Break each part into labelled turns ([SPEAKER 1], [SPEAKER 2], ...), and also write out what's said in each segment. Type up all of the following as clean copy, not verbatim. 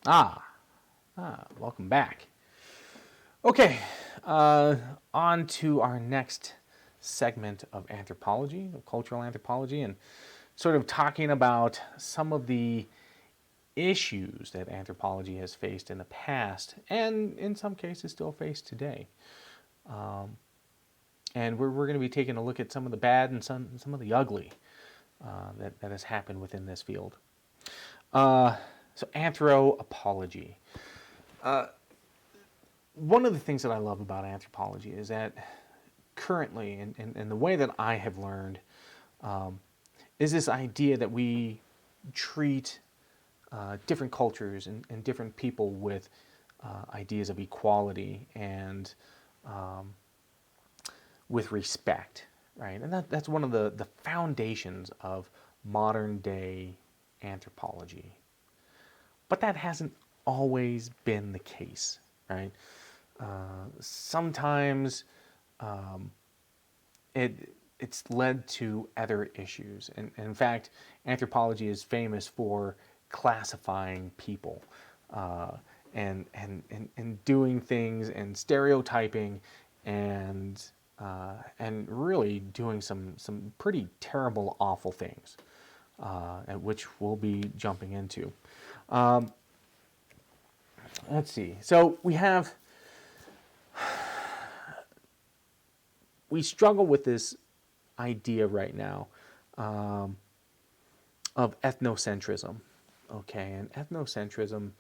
[SPEAKER 1] Ah, welcome back. Okay, on to our next segment of anthropology, of cultural anthropology, and sort of talking about some of the issues that anthropology has faced in the past, and in some cases still face today. And we're going to be taking a look at some of the bad and some of the ugly that has happened within this field. So anthropology. One of the things that I love about anthropology is that currently, and the way that I have learned, is this idea that we treat different cultures and different people with ideas of equality and with respect, right? And that's one of the foundations of modern day anthropology. But that hasn't always been the case, right? Sometimes it's led to other issues. And in fact, anthropology is famous for classifying people and doing things and stereotyping and really doing some pretty terrible, awful things, which we'll be jumping into. Let's see. So we struggle with this idea right now of ethnocentrism. Okay, and ethnocentrism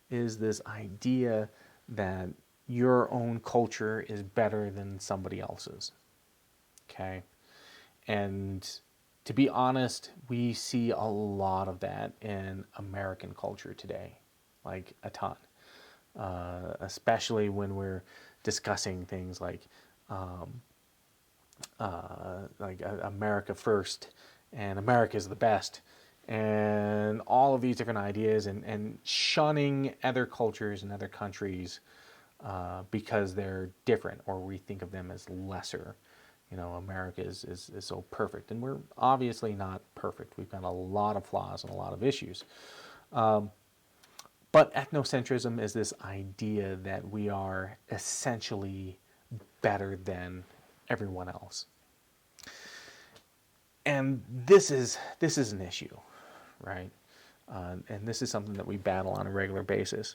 [SPEAKER 1] is this idea that your own culture is better than somebody else's. Okay, and to be honest, we see a lot of that in American culture today, like a ton. Especially when we're discussing things like America first and America is the best and all of these different ideas and shunning other cultures and other countries because they're different or we think of them as lesser. You know, America is so perfect, and we're obviously not perfect. We've got a lot of flaws and a lot of issues. But ethnocentrism is this idea that we are essentially better than everyone else. And this is an issue, right? And this is something that we battle on a regular basis.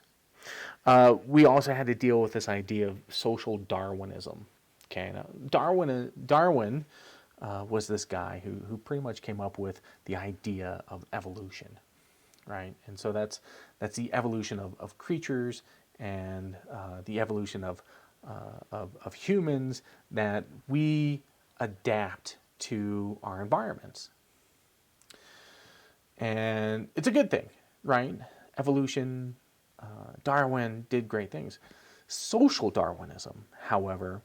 [SPEAKER 1] We also had to deal with this idea of social Darwinism. Okay, now Darwin was this guy who pretty much came up with the idea of evolution, right? And so that's the evolution of creatures and the evolution of humans, that we adapt to our environments. And it's a good thing, right? Evolution, Darwin did great things. Social Darwinism, however,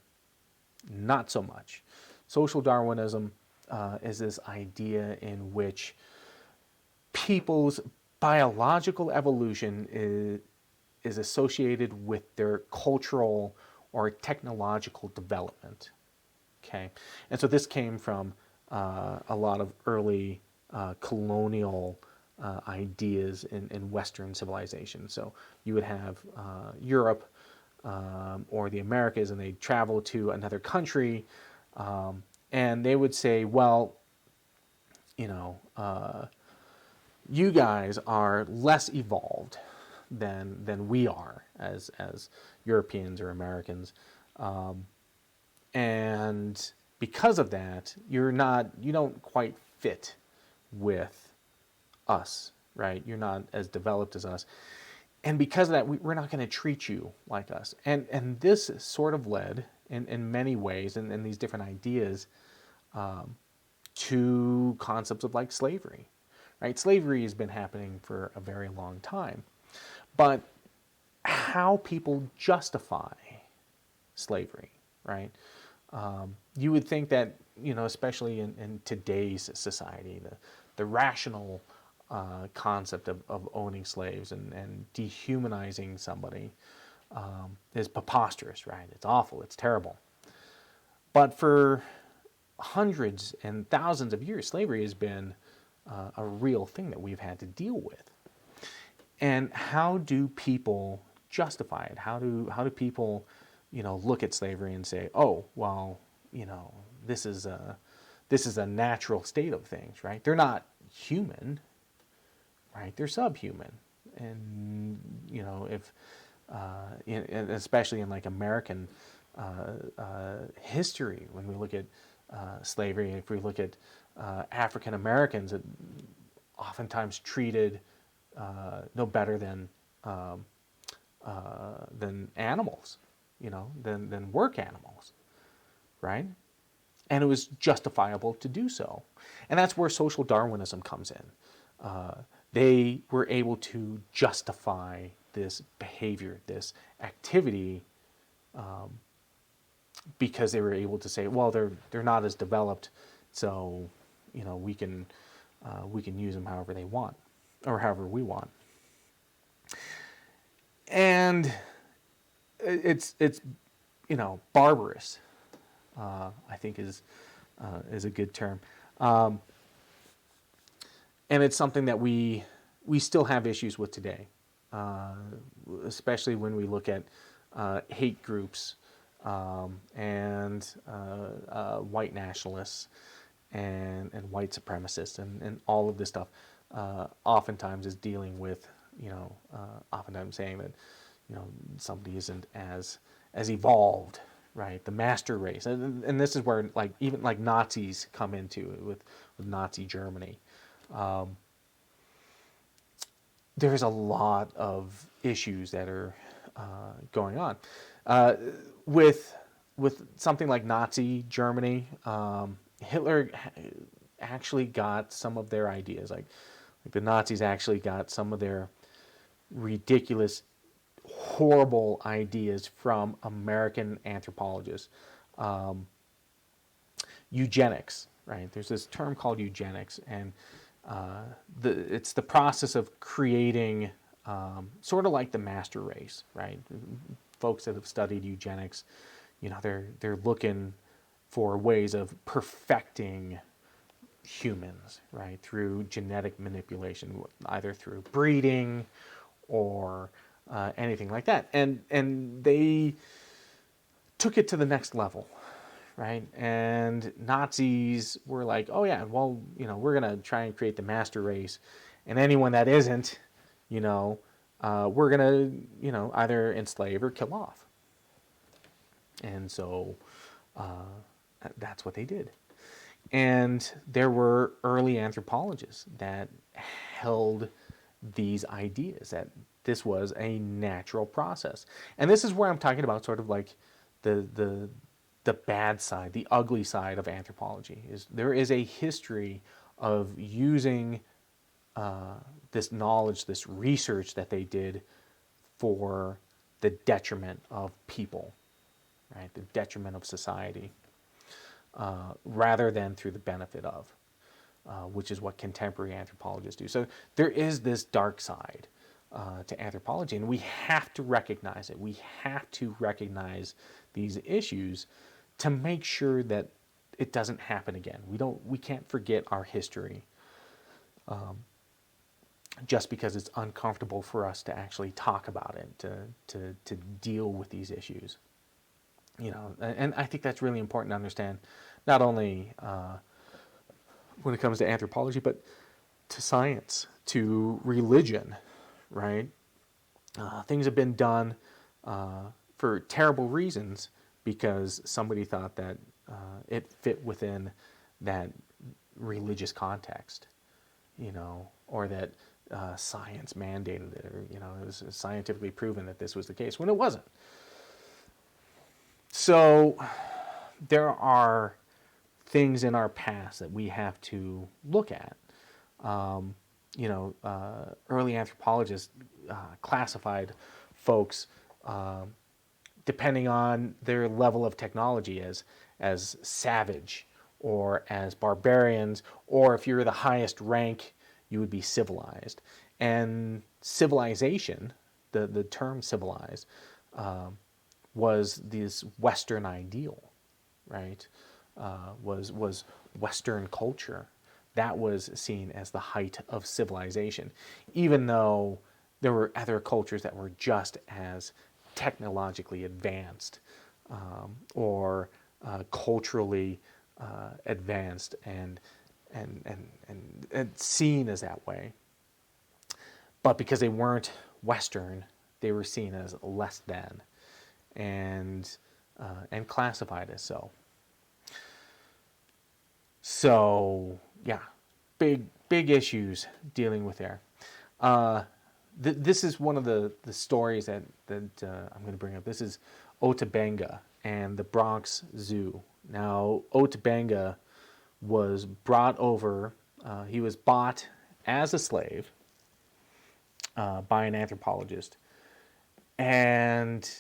[SPEAKER 1] not so much. Social Darwinism is this idea in which people's biological evolution is associated with their cultural or technological development. Okay, and so this came from a lot of early colonial ideas in Western civilization. So you would have Europe or the Americas, and they'd travel to another country, and they would say, well, you know, you guys are less evolved than we are as Europeans or Americans, and because of that, you don't quite fit with us, right? You're not as developed as us, and because of that, we're not going to treat you like us. And this sort of led, in many ways, in these different ideas, to concepts of like slavery, right? Slavery has been happening for a very long time, but how people justify slavery, right? You would think that, especially in today's society, the rational concept of owning slaves and dehumanizing somebody is preposterous, right? It's awful, it's terrible. But for hundreds and thousands of years, slavery has been a real thing that we've had to deal with. And how do people justify it? How do people, look at slavery and say, oh, well, this is a natural state of things, right? They're not human, right? They're subhuman, and if especially in like American history, when we look at slavery, if we look at African Americans, it oftentimes treated no better than animals, than work animals, right? And it was justifiable to do so, and that's where social Darwinism comes in. They were able to justify this behavior, this activity, because they were able to say, well, they're not as developed, so we can use them however they want, or however we want. And it's barbarous, I think is a good term, and it's something that we still have issues with today, especially when we look at hate groups, and white nationalists and white supremacists, and all of this stuff oftentimes is dealing with, oftentimes saying that, somebody isn't as evolved, right? The master race. And this is where even Nazis come into it with Nazi Germany. There's a lot of issues that are going on. With something like Nazi Germany, Hitler actually got some of their ideas. Like the Nazis actually got some of their ridiculous, horrible ideas from American anthropologists. Eugenics, right? There's this term called eugenics, and it's the process of creating sort of like the master race, right? Folks that have studied eugenics, they're looking for ways of perfecting humans, right, through genetic manipulation, either through breeding or anything like that. And they took it to the next level, right? And Nazis were like, oh yeah, well, we're going to try and create the master race, and anyone that isn't, we're going to, either enslave or kill off. And so that's what they did. And there were early anthropologists that held these ideas, that this was a natural process. And this is where I'm talking about sort of like the bad side, the ugly side of anthropology. Is there is a history of using this knowledge, this research that they did for the detriment of people, right? The detriment of society, rather than through the benefit of, which is what contemporary anthropologists do. So there is this dark side to anthropology, and we have to recognize it. We have to recognize these issues to make sure that it doesn't happen again. We can't forget our history, just because it's uncomfortable for us to actually talk about it, to deal with these issues. And I think that's really important to understand, not only when it comes to anthropology, but to science, to religion, right? Things have been done for terrible reasons because somebody thought that it fit within that religious context, or that science mandated it, or it was scientifically proven that this was the case when it wasn't. So there are things in our past that we have to look at. Early anthropologists classified folks depending on their level of technology as savage, or as barbarians, or if you're the highest rank, you would be civilized. And civilization, the term civilized, was this Western ideal, right? Was Western culture. That was seen as the height of civilization, even though there were other cultures that were just as technologically advanced or culturally advanced and seen as that way. But because they weren't Western, they were seen as less than and classified as so. So yeah, big issues dealing with there. This is one of the stories that I'm going to bring up. This is Otabanga and the Bronx Zoo. Now, Otabanga was brought over. He was bought as a slave by an anthropologist and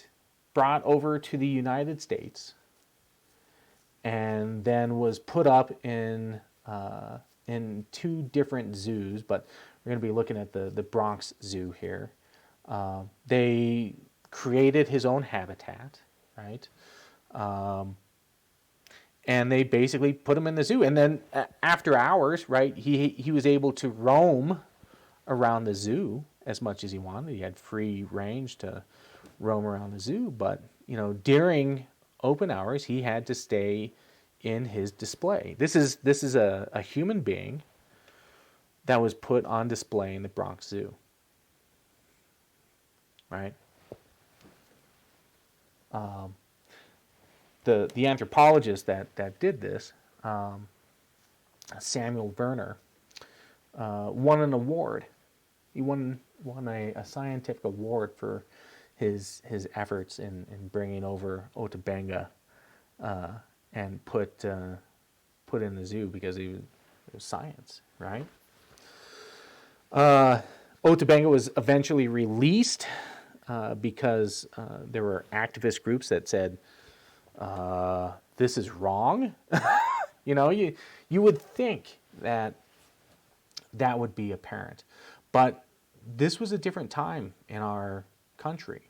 [SPEAKER 1] brought over to the United States, and then was put up in 2 different zoos, but we're going to be looking at the Bronx Zoo here. They created his own habitat, right? And they basically put him in the zoo. And then after hours, right, he was able to roam around the zoo as much as he wanted. He had free range to roam around the zoo. But, during open hours, he had to stay in his display. This is a human being that was put on display in the Bronx Zoo, right? The anthropologist that did this, Samuel Werner, won an award. He won a scientific award for his efforts in bringing over Otabanga and put in the zoo because it was science, right? Otabanga was eventually released because there were activist groups that said, this is wrong. You would think that would be apparent. But this was a different time in our country.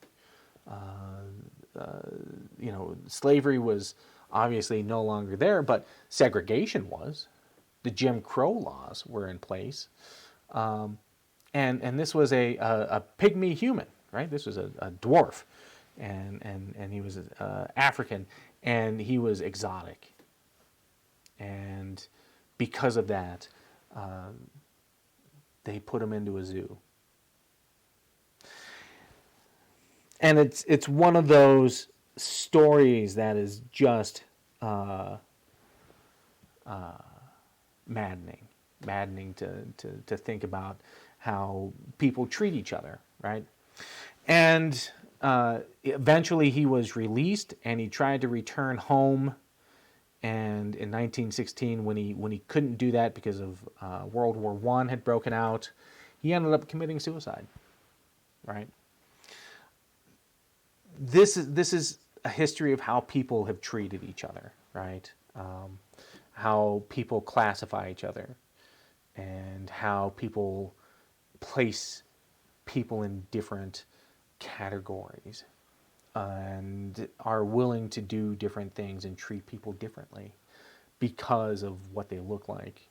[SPEAKER 1] Slavery was obviously no longer there, but segregation was. The Jim Crow laws were in place. And this was a pygmy human, right? This was a dwarf. And he was African, and he was exotic. And because of that, they put him into a zoo. And it's one of those stories that is just maddening to think about how people treat each other, right? And eventually he was released, and he tried to return home. And in 1916, when he couldn't do that because of World War I had broken out, he ended up committing suicide, right? This is a history of how people have treated each other, right? How people classify each other, and how people place people in different categories, and are willing to do different things and treat people differently because of what they look like,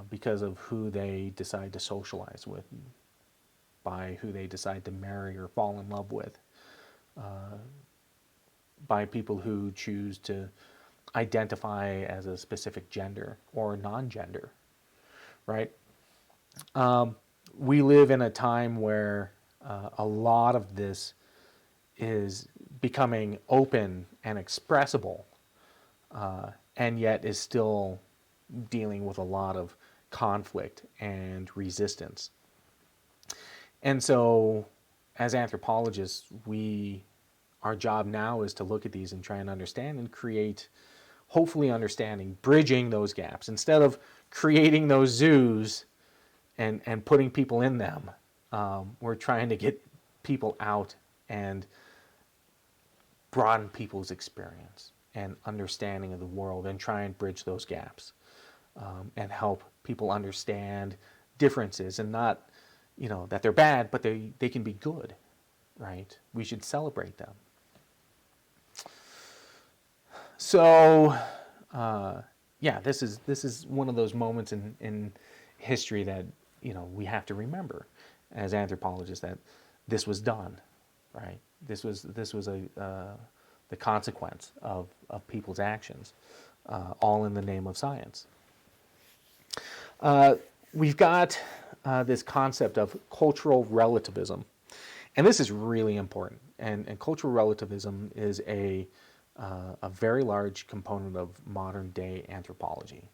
[SPEAKER 1] because of who they decide to socialize with, by who they decide to marry or fall in love with, by people who choose to identify as a specific gender or non-gender, right? We live in a time where a lot of this is becoming open and expressible, and yet is still dealing with a lot of conflict and resistance. And so, as anthropologists, our job now is to look at these and try and understand and create, hopefully understanding, bridging those gaps. Instead of creating those zoos and putting people in them, we're trying to get people out and broaden people's experience and understanding of the world, and try and bridge those gaps, and help people understand differences, and not, that they're bad, but they can be good, right? We should celebrate them. So, this is one of those moments in history that we have to remember, as anthropologists that this was done, right? This was the consequence of people's actions, all in the name of science. We've got this concept of cultural relativism, and this is really important. And cultural relativism is a very large component of modern day anthropology.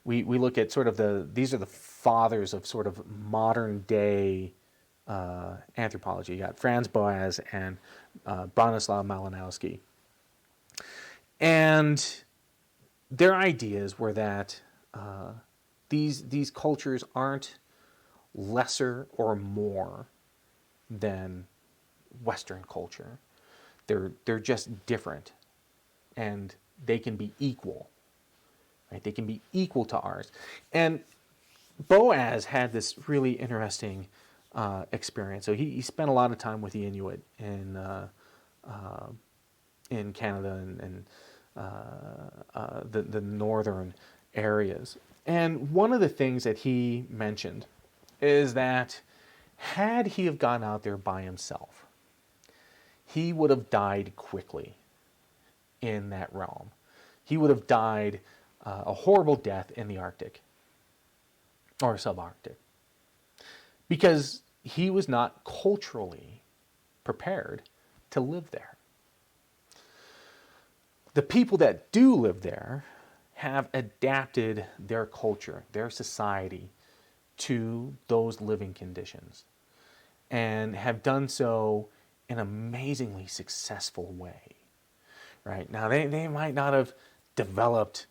[SPEAKER 1] We look at sort of these are the fathers of sort of modern day anthropology. You got Franz Boas and Bronislaw Malinowski. And their ideas were that these cultures aren't lesser or more than Western culture. They're just different, and they can be equal. Right? They can be equal to ours. And Boas had this really interesting experience. So he spent a lot of time with the Inuit in Canada and the northern areas. And one of the things that he mentioned is that had he have gone out there by himself, he would have died quickly in that realm. He would have died a horrible death in the Arctic or subarctic, because he was not culturally prepared to live there. The people that do live there have adapted their culture, their society, to those living conditions, and have done so in an amazingly successful way. Right? Now, they might not have developed,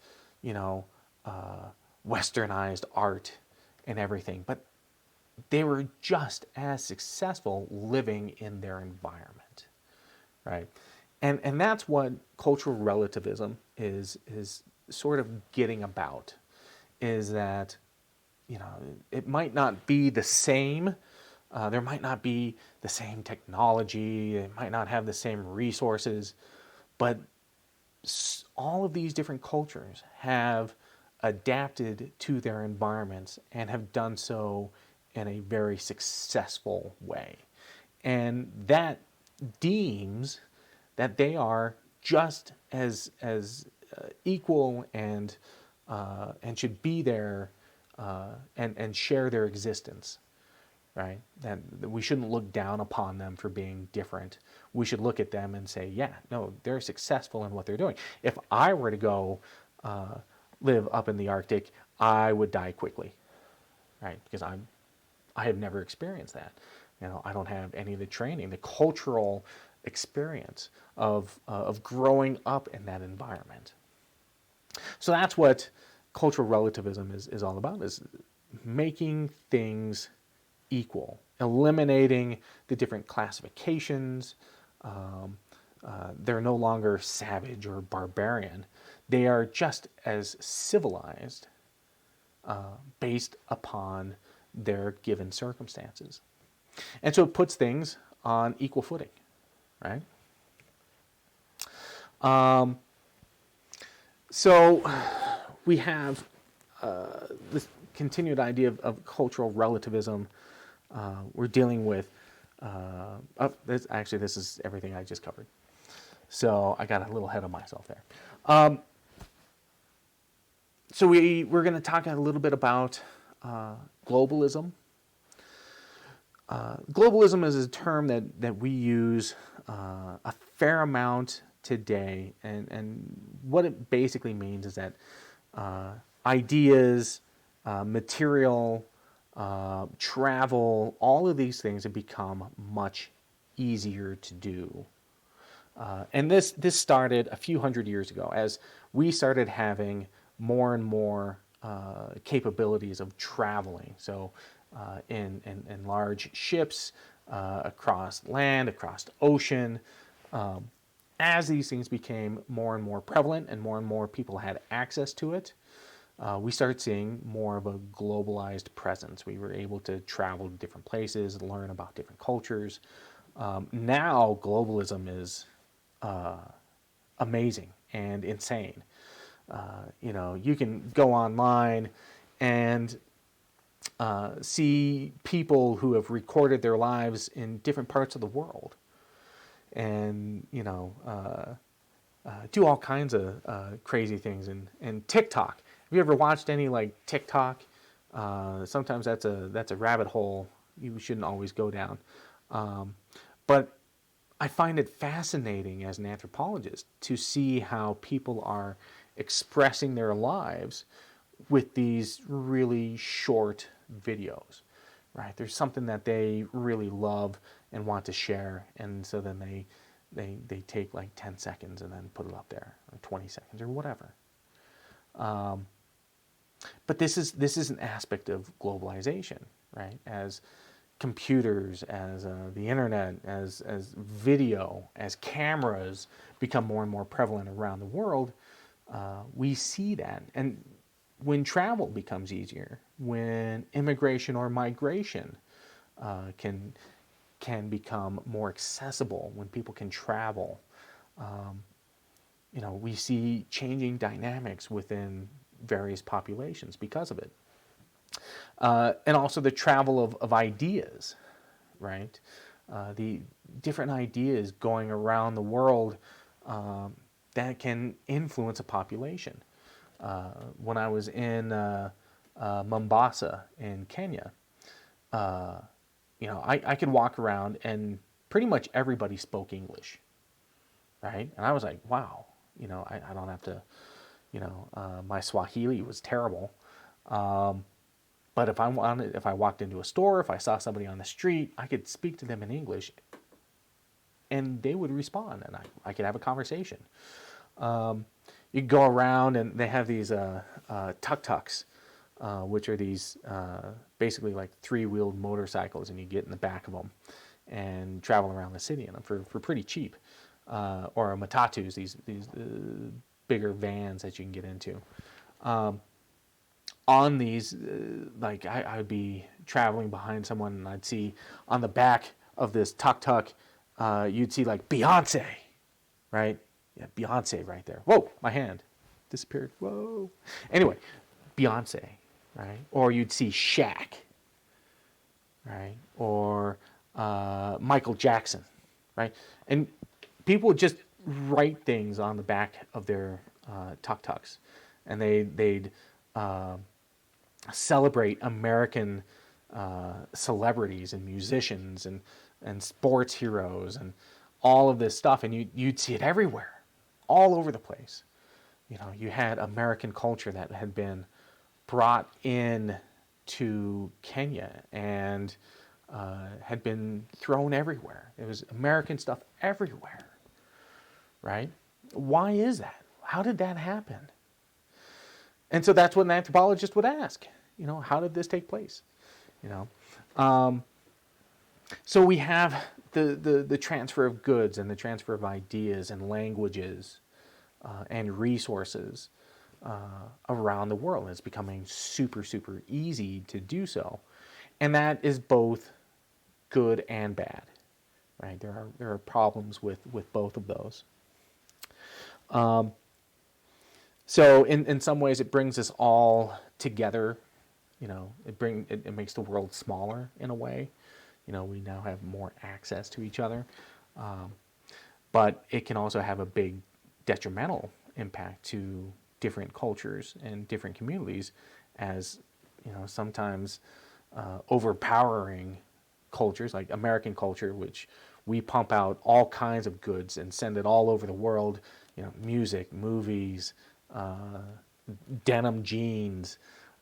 [SPEAKER 1] westernized art and everything, but they were just as successful living in their environment, right? And that's what cultural relativism is sort of getting about, is that, it might not be the same. There might not be the same technology. It might not have the same resources, but all of these different cultures have adapted to their environments and have done so in a very successful way. And that deems that they are just as equal and should be there and share their existence, right? That we shouldn't look down upon them for being different. We should look at them and say, yeah, no, they're successful in what they're doing. If I were to go live up in the Arctic, I would die quickly, right? Because I have never experienced that. I don't have any of the training, the cultural experience of growing up in that environment. So that's what cultural relativism is all about, is making things equal, eliminating the different classifications. They're no longer savage or barbarian. They are just as civilized based upon their given circumstances. And so it puts things on equal footing, right? So we have this continued idea of cultural relativism. We're dealing with, this is everything I just covered. So I got a little ahead of myself there. So we're going to talk a little bit about globalism. Globalism is a term that we use a fair amount today, and what it basically means is that ideas, material, travel, all of these things have become much easier to do. And this started a few hundred years ago as we started having more and more capabilities of traveling. So in large ships, across land, across ocean. As these things became more and more prevalent and more people had access to it, we started seeing more of a globalized presence. We were able to travel to different places, learn about different cultures. Now globalism is amazing and insane. You can go online and see people who have recorded their lives in different parts of the world, and do all kinds of crazy things. And TikTok. Have you ever watched any like TikTok? Sometimes that's a rabbit hole you shouldn't always go down. But I find it fascinating as an anthropologist to see how people are expressing their lives with these really short videos, right? There's something that they really love and want to share, and so then they take like 10 seconds and then put it up there, or 20 seconds or whatever. But this is an aspect of globalization, right? As computers, as the internet, as video, as cameras become more and more prevalent around the world, we see that. And when travel becomes easier, when immigration or migration can become more accessible, when people can travel, we see changing dynamics within various populations because of it. And also the travel of ideas, right? The different ideas going around the world that can influence a population. When I was in Mombasa in Kenya, I could walk around and pretty much everybody spoke English, right? And I was like, wow, I don't have to, my Swahili was terrible. But if I walked into a store, if I saw somebody on the street, I could speak to them in English, and they would respond, and I could have a conversation. You go around, and they have these tuk-tuks, which are these basically like three-wheeled motorcycles, and you get in the back of them and travel around the city in them for pretty cheap. Or matatus, these bigger vans that you can get into. On these, I would be traveling behind someone, and I'd see on the back of this tuk-tuk, you'd see like Beyonce, right? Yeah, Beyonce right there. Whoa, my hand disappeared. Whoa. Anyway, Beyonce, right? Or you'd see Shaq, right? Or Michael Jackson, right? And people would just write things on the back of their tuk-tuks, and they'd celebrate American celebrities and musicians and sports heroes and all of this stuff, and you'd see it everywhere, all over the place. You had American culture that had been brought in to Kenya and had been thrown everywhere. There was American stuff everywhere, right? Why is that? How did that happen? And so that's what an anthropologist would ask. How did this take place? So we have the transfer of goods and the transfer of ideas and languages and resources around the world. It's becoming super, super easy to do so. And that is both good and bad, right? There are problems with both of those. So in some ways it brings us all together. It makes the world smaller in a way. We now have more access to each other. But it can also have a big detrimental impact to different cultures and different communities, as sometimes overpowering cultures like American culture, which we pump out all kinds of goods and send it all over the world. Music, movies, denim jeans,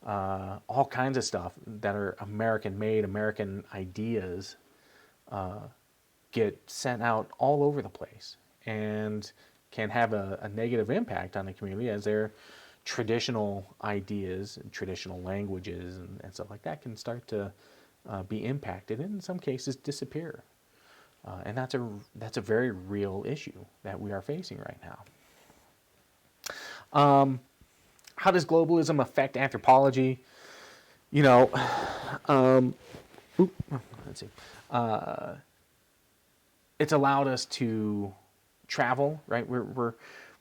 [SPEAKER 1] all kinds of stuff that are American-made, American ideas get sent out all over the place and can have a negative impact on the community, as their traditional ideas, traditional languages, and stuff like that can start to be impacted and in some cases disappear. And that's a very real issue that we are facing right now. How does globalism affect anthropology? Let's see. It's allowed us to travel, right? We're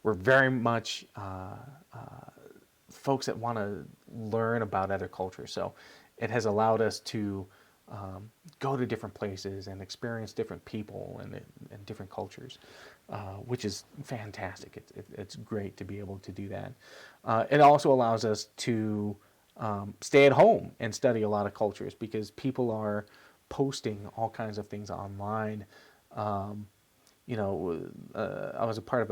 [SPEAKER 1] very much folks that want to learn about other cultures. So it has allowed us to go to different places and experience different people and different cultures, which is fantastic. It's great to be able to do that. It also allows us to stay at home and study a lot of cultures because people are posting all kinds of things online. You know, I was a part of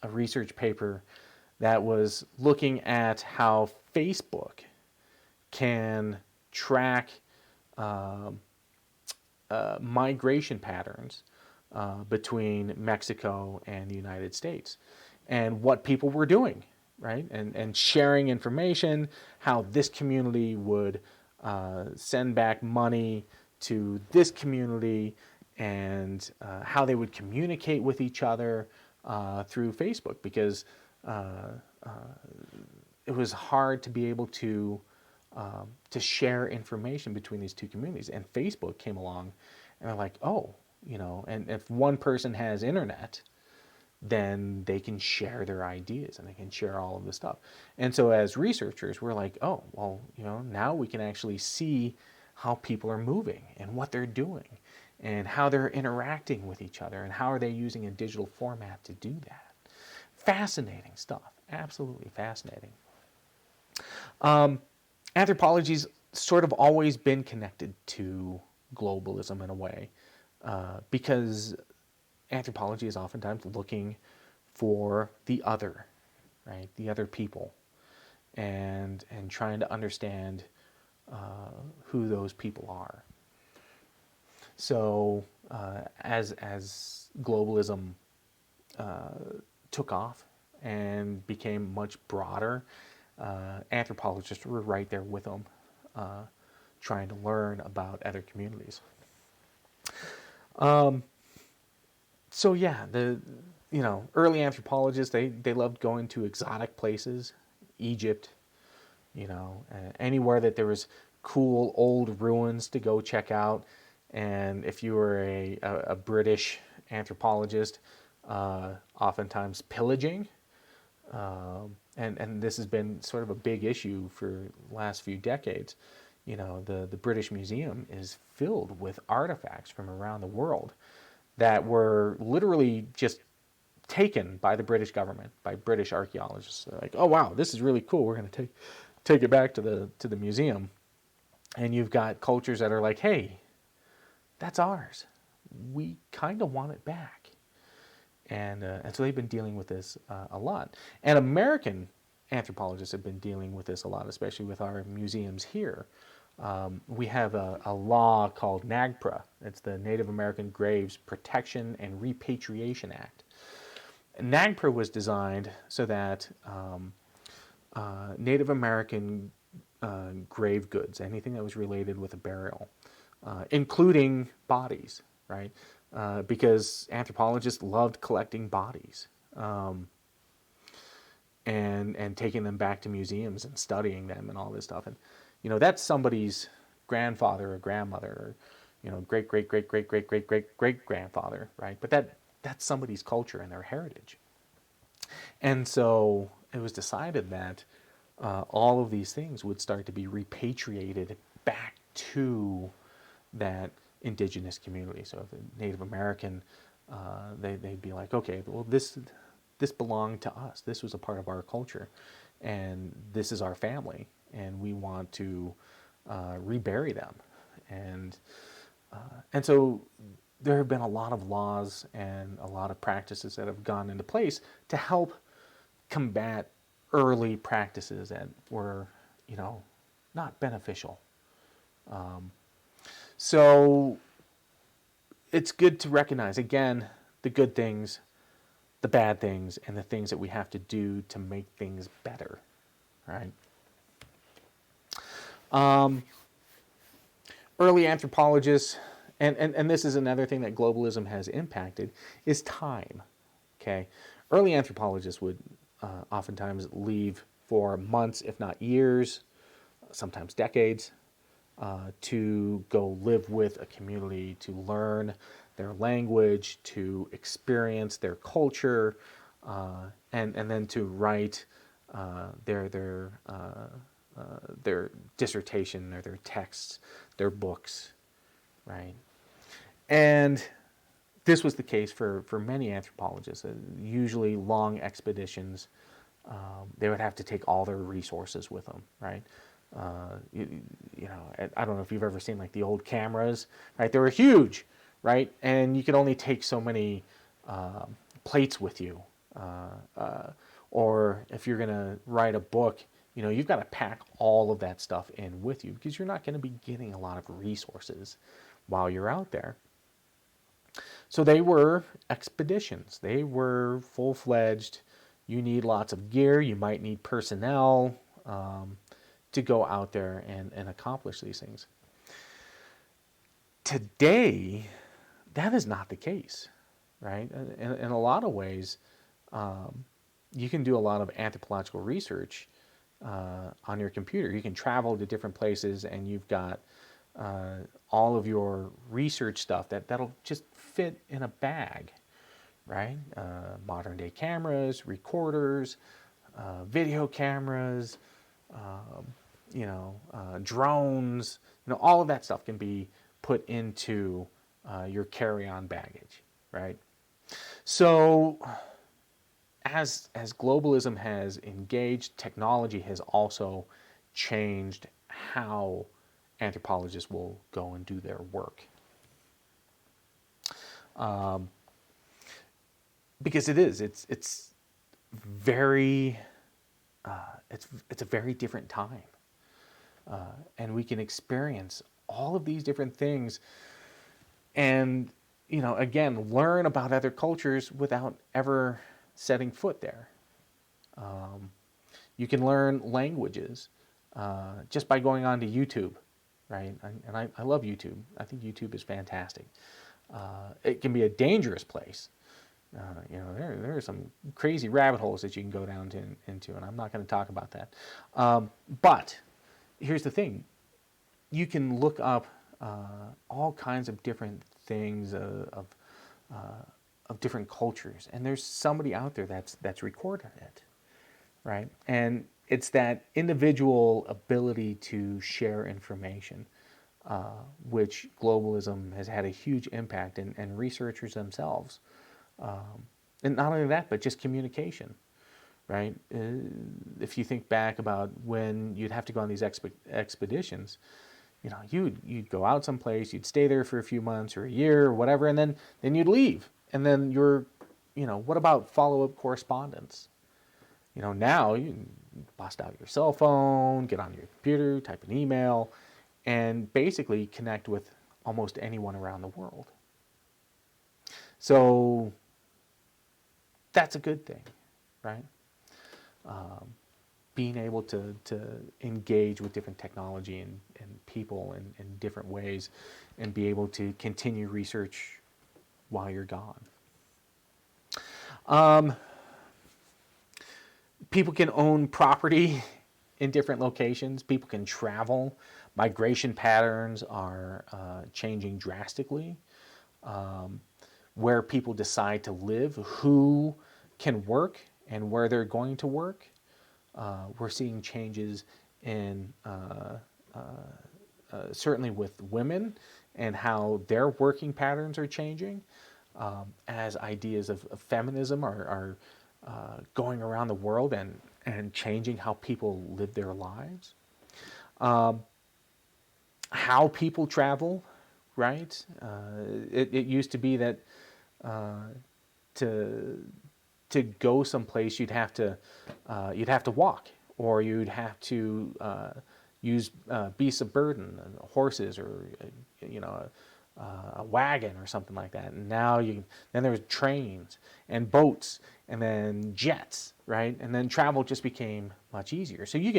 [SPEAKER 1] a research paper that was looking at how Facebook can track migration patterns between Mexico and the United States and what people were doing, right? And sharing information, how this community would send back money to this community, and how they would communicate with each other through Facebook, because it was hard to be able to share information between these two communities. And Facebook came along, and they're like, oh, you know, and if one person has internet, then they can share their ideas and they can share all of this stuff. And so as researchers, we're like, oh, well, you know, now we can actually see how people are moving and what they're doing and how they're interacting with each other and how are they using a digital format to do that. Fascinating stuff. Absolutely fascinating. Anthropology's sort of always been connected to globalism in a way, because anthropology is oftentimes looking for the other, right? The other people, and trying to understand who those people are. So as globalism took off and became much broader, anthropologists were right there with them, trying to learn about other communities. So yeah, early anthropologists, they loved going to exotic places, Egypt, anywhere that there was cool old ruins to go check out. And if you were a British anthropologist, oftentimes pillaging. And this has been sort of a big issue for the last few decades. The British Museum is filled with artifacts from around the world that were literally just taken by the British government, by British archaeologists. They're like, oh wow, this is really cool. We're going to take it back to the museum. And you've got cultures that are like, hey, that's ours. We kind of want it back. And so they've been dealing with this a lot. And American anthropologists have been dealing with this a lot, especially with our museums here. We have a law called NAGPRA. It's the Native American Graves Protection and Repatriation Act. And NAGPRA was designed so that Native American grave goods, anything that was related with a burial, including bodies, right? Because anthropologists loved collecting bodies and taking them back to museums and studying them and all this stuff. And that's somebody's grandfather or grandmother, or great great great great great great great great grandfather, right? But that's somebody's culture and their heritage. And so it was decided that all of these things would start to be repatriated back to that indigenous community. So if a Native American, they'd be like, okay, well this belonged to us. This was a part of our culture, and this is our family, and we want to rebury them. And so there have been a lot of laws and a lot of practices that have gone into place to help combat early practices that were, not beneficial. So it's good to recognize, again, the good things, the bad things, and the things that we have to do to make things better, right? Early anthropologists, and this is another thing that globalism has impacted, is time, okay? Early anthropologists would oftentimes leave for months, if not years, sometimes decades, to go live with a community, to learn their language, to experience their culture, and then to write their their dissertation or their texts, their books, right? And this was the case for many anthropologists. Usually long expeditions, they would have to take all their resources with them, right? You know, I don't know if you've ever seen like the old cameras, right? They were huge, right? And you could only take so many plates with you. Or if you're going to write a book, you know, you've got to pack all of that stuff in with you because you're not going to be getting a lot of resources while you're out there. So they were expeditions. They were full-fledged. You need lots of gear. You might need personnel to go out there and accomplish these things. Today, that is not the case, right? In a lot of ways, you can do a lot of anthropological research on your computer. You can travel to different places and you've got all of your research stuff that'll just fit in a bag, right? Modern day cameras, recorders, video cameras, drones, all of that stuff can be put into your carry-on baggage, right? So as globalism has engaged, technology has also changed how anthropologists will go and do their work. Because it's very, it's a very different time. And we can experience all of these different things and, again, learn about other cultures without ever setting foot there. You can learn languages just by going on to YouTube, right? And I love YouTube. I think YouTube is fantastic. It can be a dangerous place. There are some crazy rabbit holes that you can go down into, and I'm not going to talk about that. But here's the thing. You can look up all kinds of different things of different cultures, and there's somebody out there that's recorded it, right? And it's that individual ability to share information, which globalism has had a huge impact, and researchers themselves. And not only that, but just communication, right? If you think back about when you'd have to go on these expeditions, you'd go out someplace, you'd stay there for a few months or a year or whatever, and then you'd leave. And then what about follow-up correspondence? Now you can bust out your cell phone, get on your computer, type an email, and basically connect with almost anyone around the world. So that's a good thing, right? Being able to engage with different technology and people in different ways and be able to continue research while you're gone. People can own property in different locations. People can travel. Migration patterns are changing drastically. Where people decide to live, who can work, and where they're going to work. We're seeing changes in certainly with women and how their working patterns are changing as ideas of feminism are going around the world and changing how people live their lives. How people travel, right? It used to be that to go someplace you'd have to walk, or you'd have to use beasts of burden, horses, or a wagon or something like that. And now then there's trains and boats and then jets, right? And then travel just became much easier. So you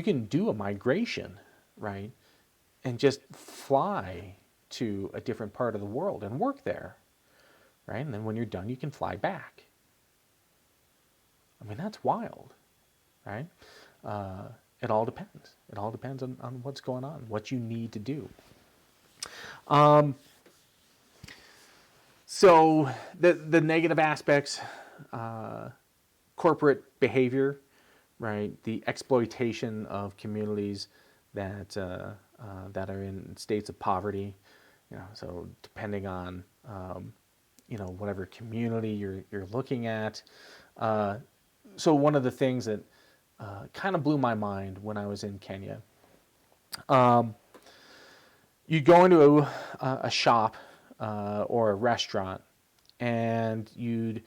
[SPEAKER 1] can do a migration, right, and just fly to a different part of the world and work there, right? And then when you're done, you can fly back. I mean, that's wild, right? It all depends. It all depends on what's going on, what you need to do. So the negative aspects, corporate behavior, right? The exploitation of communities that are in states of poverty, so depending on whatever community you're looking at. So one of the things that kind of blew my mind when I was in Kenya, you go into a shop or a restaurant, and and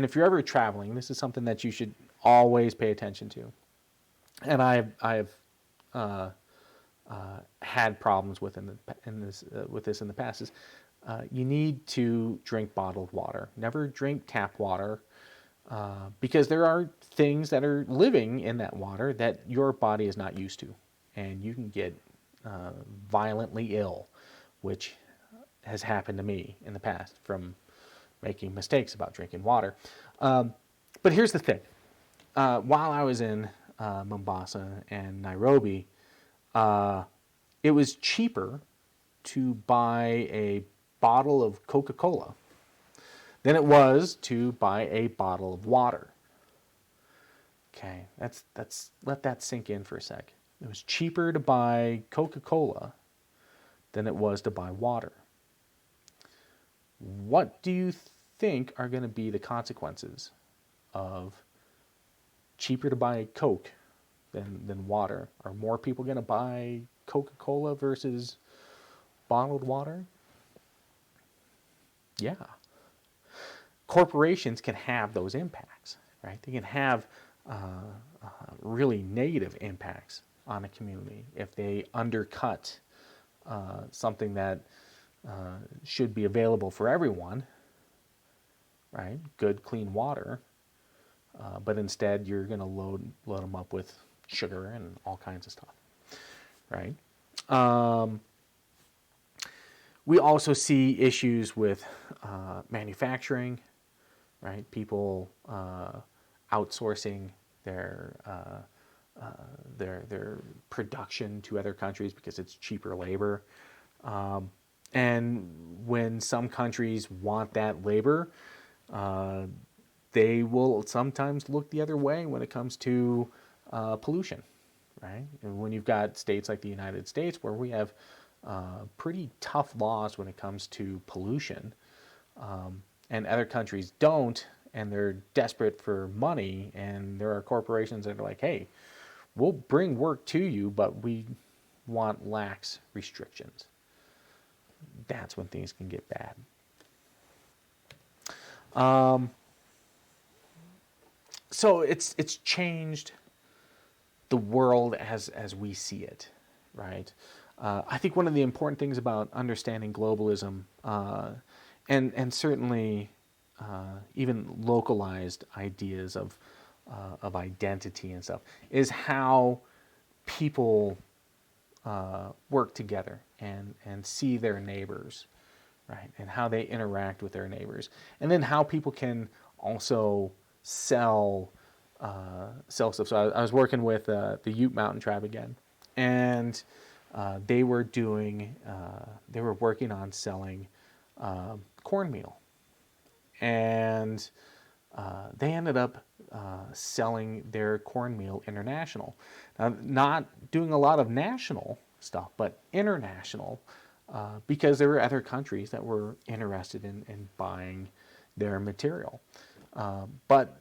[SPEAKER 1] if you're ever traveling, this is something that you should always pay attention to. And I've had problems with with this in the past. Is you need to drink bottled water. Never drink tap water, because there are things that are living in that water that your body is not used to, and you can get violently ill, which has happened to me in the past from making mistakes about drinking water. But here's the thing. While I was in Mombasa and Nairobi, it was cheaper to buy a bottle of Coca-Cola than it was to buy a bottle of water. Okay, let that sink in for a sec. It was cheaper to buy Coca-Cola than it was to buy water. What do you think are going to be the consequences of cheaper to buy Coke than water? Are more people going to buy Coca-Cola versus bottled water? Yeah. Corporations can have those impacts, right? They can have really negative impacts on a community if they undercut something that should be available for everyone, right? Good, clean water. But instead, you're going to load them up with sugar and all kinds of stuff, right? We also see issues with manufacturing, right? People outsourcing their production to other countries because it's cheaper labor. And when some countries want that labor, they will sometimes look the other way when it comes to pollution, right? And when you've got states like the United States where we have pretty tough laws when it comes to pollution, and other countries don't, and they're desperate for money, and there are corporations that are like, hey, we'll bring work to you, but we want lax restrictions. That's when things can get bad. So it's changed the world as we see it, right? I think one of the important things about understanding globalism, and certainly even localized ideas of identity and stuff, is how people work together and see their neighbors, right? And how they interact with their neighbors, and then how people can also sell stuff. So I was working with the Ute Mountain Tribe again, and they were working on selling cornmeal, and they ended up selling their cornmeal international. Now, not doing a lot of national stuff, but international, because there were other countries that were interested in buying their material. But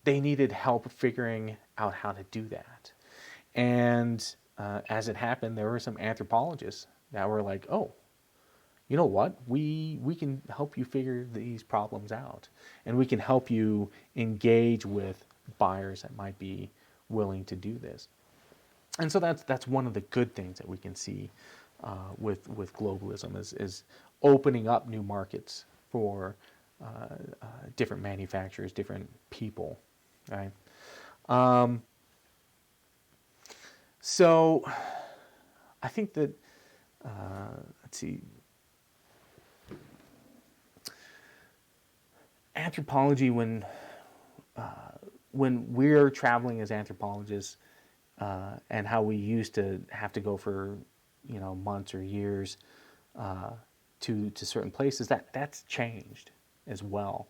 [SPEAKER 1] they needed help figuring out how to do that. And as it happened, there were some anthropologists that were like, oh, you know what? We can help you figure these problems out. And we can help you engage with buyers that might be willing to do this. And so that's one of the good things that we can see with globalism is opening up new markets for different manufacturers, different people, right? So I think that, let's see, anthropology, when we're traveling as anthropologists, and how we used to have to go for months or years to certain places, that's changed as well.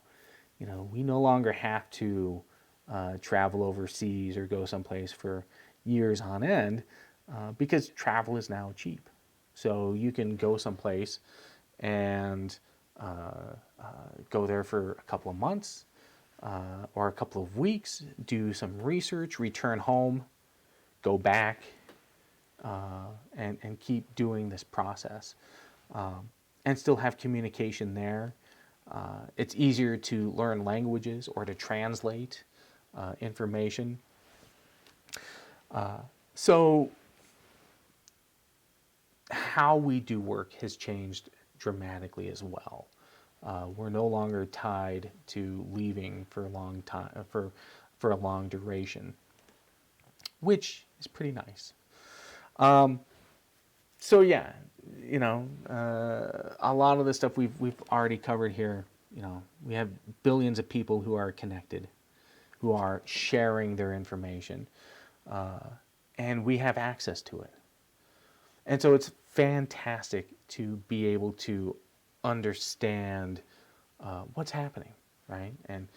[SPEAKER 1] We no longer have to travel overseas or go someplace for years on end, because travel is now cheap. So you can go someplace and go there for a couple of months or a couple of weeks, do some research, return home, go back, and keep doing this process, and still have communication there. It's easier to learn languages or to translate information. So how we do work has changed dramatically as well. We're no longer tied to leaving for a long time, for a long duration, which is pretty nice. So yeah, a lot of the stuff we've already covered here. We have billions of people who are connected, who are sharing their information, and we have access to it. And so it's fantastic to be able to understand what's happening, right? And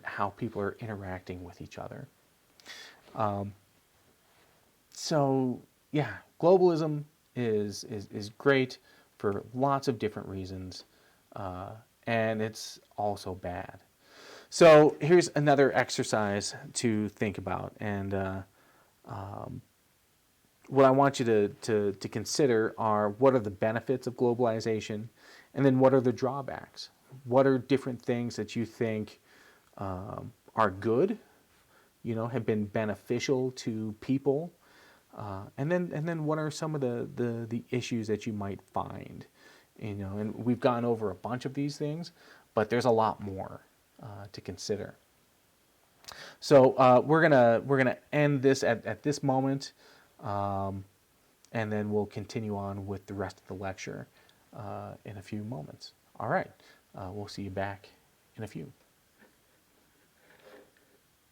[SPEAKER 1] how people are interacting with each other. So yeah, globalism is great for lots of different reasons, and it's also bad. So here's another exercise to think about, and what I want you to consider are, what are the benefits of globalization, and then what are the drawbacks? What are different things that you think are good, have been beneficial to people, and then what are some of the issues that you might find, and we've gone over a bunch of these things, but there's a lot more to consider. So we're gonna end this at this moment, and then we'll continue on with the rest of the lecture in a few moments. All right, we'll see you back in a few.